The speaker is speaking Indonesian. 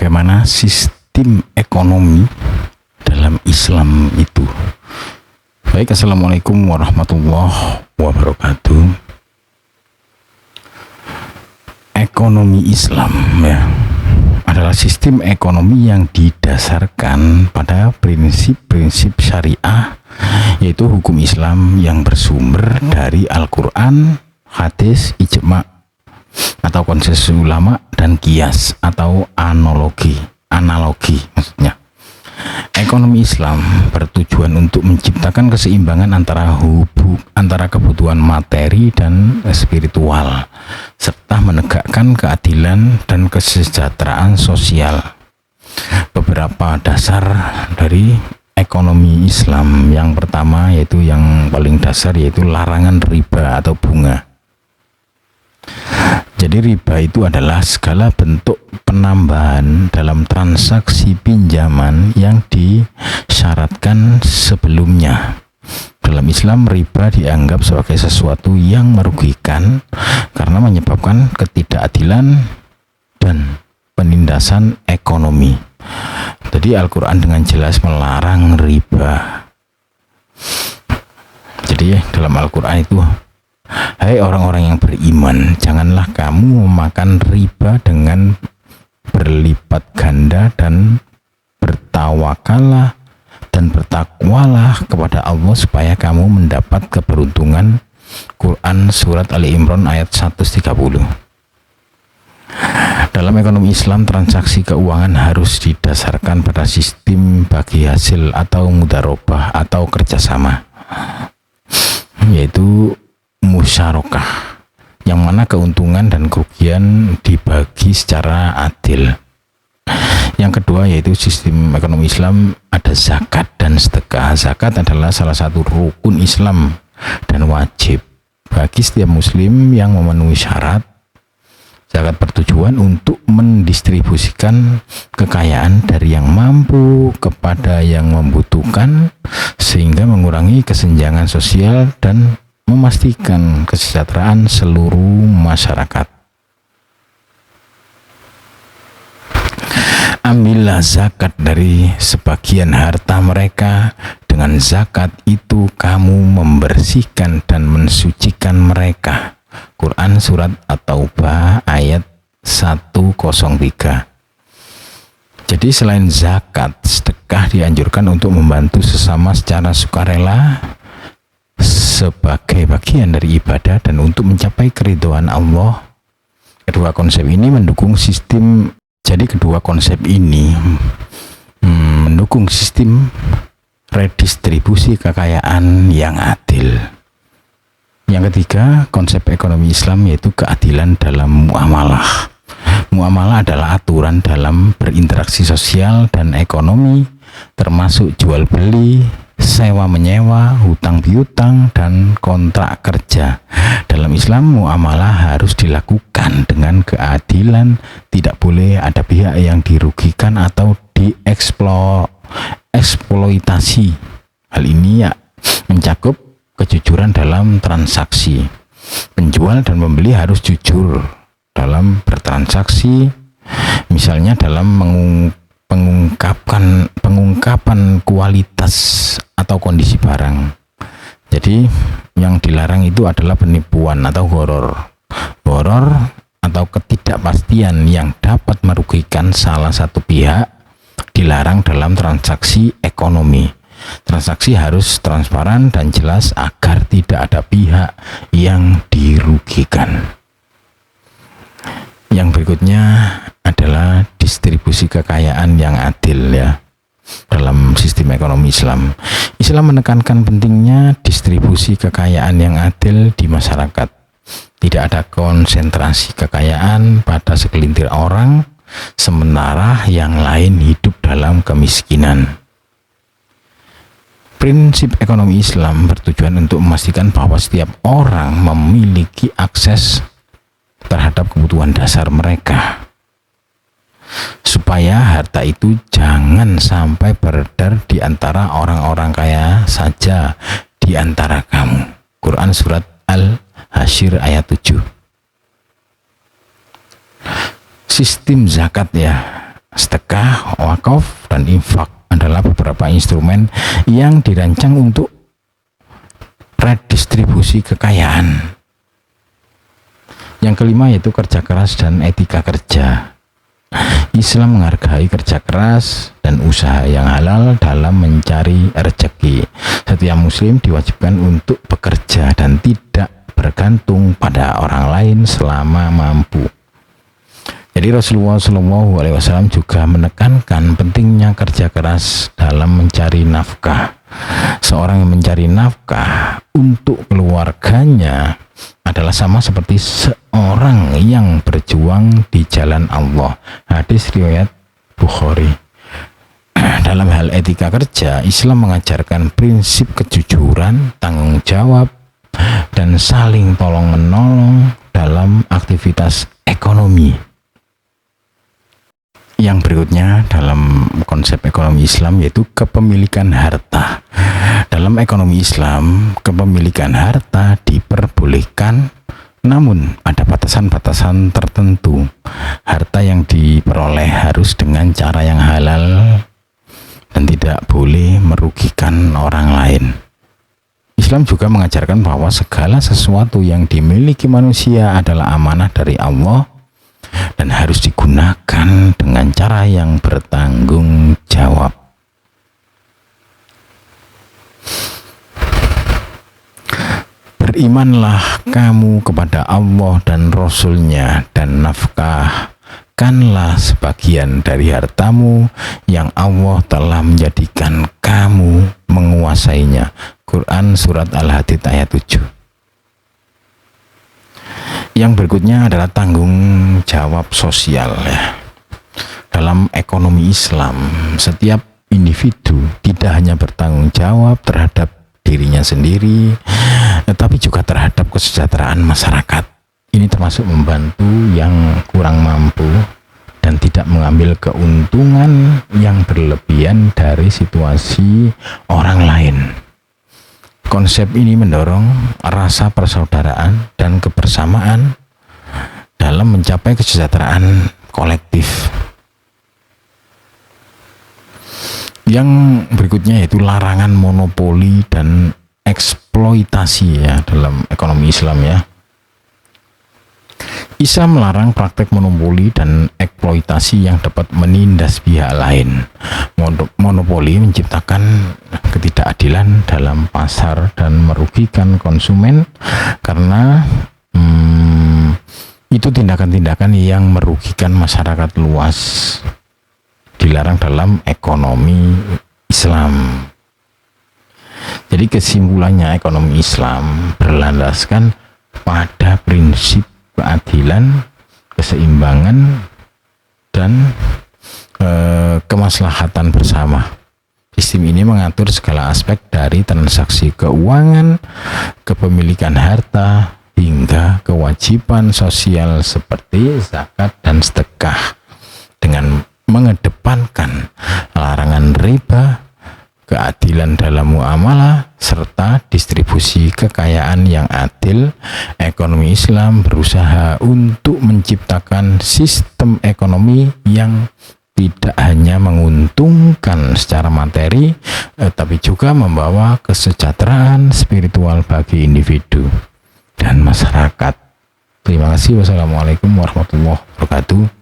bagaimana sistem ekonomi dalam Islam itu. Baik, assalamualaikum warahmatullahi wabarakatuh. Ekonomi Islam adalah sistem ekonomi yang didasarkan pada prinsip-prinsip syariah, yaitu hukum Islam yang bersumber dari Al-Quran, hadis, ijma' atau konsensus ulama, dan kias atau analogi maksudnya. Ekonomi Islam bertujuan untuk menciptakan keseimbangan antara kebutuhan materi dan spiritual, serta menegakkan keadilan dan kesejahteraan sosial. Beberapa dasar dari ekonomi Islam, yang pertama yaitu yang paling dasar, yaitu larangan riba atau bunga. Jadi riba itu adalah segala bentuk penambahan dalam transaksi pinjaman yang disyaratkan sebelumnya. Dalam Islam, riba dianggap sebagai sesuatu yang merugikan karena menyebabkan ketidakadilan dan penindasan ekonomi. Jadi Al-Quran dengan jelas melarang riba. Jadi dalam Al-Quran itu, hai orang-orang yang beriman, janganlah kamu memakan riba dengan berlipat ganda, dan bertawakallah dan bertakwalah kepada Allah supaya kamu mendapat keberuntungan. Quran Surat Ali Imran ayat 130. Dalam ekonomi Islam, transaksi keuangan harus didasarkan pada sistem bagi hasil atau mudharabah atau kerjasama, yaitu musyarakah, yang mana keuntungan dan kerugian dibagi secara adil. Yang kedua yaitu sistem ekonomi Islam ada zakat dan sedekah. Zakat adalah salah satu rukun Islam dan wajib bagi setiap muslim yang memenuhi syarat. Zakat bertujuan untuk mendistribusikan kekayaan dari yang mampu kepada yang membutuhkan, sehingga mengurangi kesenjangan sosial dan memastikan kesejahteraan seluruh masyarakat. Ambillah zakat dari sebagian harta mereka. Dengan zakat itu kamu membersihkan dan mensucikan mereka. Quran Surat At-Taubah ayat 103. Jadi selain zakat, sedekah dianjurkan untuk membantu sesama secara sukarela sebagai bagian dari ibadah dan untuk mencapai keridhaan Allah. Kedua konsep ini mendukung sistem redistribusi kekayaan yang adil. Yang ketiga, konsep ekonomi Islam yaitu keadilan dalam muamalah. Muamalah adalah aturan dalam berinteraksi sosial dan ekonomi, termasuk jual beli, sewa menyewa, hutang piutang, dan kontrak kerja. Dalam Islam, muamalah harus dilakukan dengan keadilan, tidak boleh ada pihak yang dirugikan atau dieksploitasi. Hal ini mencakup kejujuran dalam transaksi. Penjual dan pembeli harus jujur dalam bertransaksi, misalnya dalam pengungkapan kualitas atau kondisi barang. Jadi yang dilarang itu adalah penipuan atau horor atau ketidakpastian yang dapat merugikan salah satu pihak, dilarang dalam transaksi ekonomi. Transaksi harus transparan dan jelas agar tidak ada pihak yang dirugikan. Yang berikutnya adalah distribusi kekayaan yang adil dalam sistem ekonomi Islam. Islam menekankan pentingnya distribusi kekayaan yang adil di masyarakat. Tidak ada konsentrasi kekayaan pada segelintir orang, sementara yang lain hidup dalam kemiskinan. Prinsip ekonomi Islam bertujuan untuk memastikan bahwa setiap orang memiliki akses terhadap kebutuhan dasar mereka, supaya harta itu jangan sampai beredar di antara orang-orang kaya saja di antara kamu. Quran Surat Al-Hasyr ayat 7. Sistem zakat sedekah, wakaf, dan infak adalah beberapa instrumen yang dirancang untuk redistribusi kekayaan. Yang kelima yaitu kerja keras dan etika kerja. Islam menghargai kerja keras dan usaha yang halal dalam mencari rezeki. Setiap muslim diwajibkan untuk bekerja dan tidak bergantung pada orang lain selama mampu. Jadi Rasulullah SAW juga menekankan pentingnya kerja keras dalam mencari nafkah. Seorang yang mencari nafkah untuk keluarganya adalah sama seperti seorang yang berjuang di jalan Allah. Hadis riwayat Bukhari. Dalam hal etika kerja, Islam mengajarkan prinsip kejujuran, tanggung jawab, dan saling tolong-menolong dalam aktivitas ekonomi. Yang berikutnya dalam konsep ekonomi Islam yaitu kepemilikan harta. Dalam ekonomi Islam, kepemilikan harta diperbolehkan, namun ada batasan-batasan tertentu. Harta yang diperoleh harus dengan cara yang halal dan tidak boleh merugikan orang lain. Islam juga mengajarkan bahwa segala sesuatu yang dimiliki manusia adalah amanah dari Allah dan harus digunakan dengan cara yang bertanggung jawab. Berimanlah kamu kepada Allah dan Rasul-Nya dan nafkahkanlah sebagian dari hartamu yang Allah telah menjadikan kamu menguasainya. Quran Surat Al-Hadid ayat 7. Yang berikutnya adalah tanggung jawab sosial ya. Dalam ekonomi Islam, setiap individu tidak hanya bertanggung jawab terhadap dirinya sendiri, tetapi juga terhadap kesejahteraan masyarakat. Ini termasuk membantu yang kurang mampu dan tidak mengambil keuntungan yang berlebihan dari situasi orang lain. Konsep ini mendorong rasa persaudaraan dan kebersamaan dalam mencapai kesejahteraan kolektif. Yang berikutnya yaitu larangan monopoli dan eksploitasi ya dalam ekonomi Islam ya. Islam melarang praktek monopoli dan eksploitasi yang dapat menindas pihak lain. Monopoli menciptakan ketidakadilan dalam pasar dan merugikan konsumen karena itu tindakan-tindakan yang merugikan masyarakat luas. Dilarang dalam ekonomi Islam. Jadi kesimpulannya ekonomi Islam berlandaskan pada prinsip keadilan, keseimbangan, dan kemaslahatan bersama. Sistem ini mengatur segala aspek dari transaksi keuangan, kepemilikan harta, hingga kewajiban sosial seperti zakat dan sedekah dengan mengedepankan larangan riba, keadilan dalam muamalah, serta distribusi kekayaan yang adil. Ekonomi Islam berusaha untuk menciptakan sistem ekonomi yang tidak hanya menguntungkan secara materi, tapi juga membawa kesejahteraan spiritual bagi individu dan masyarakat. Terima kasih. Wassalamualaikum warahmatullahi wabarakatuh.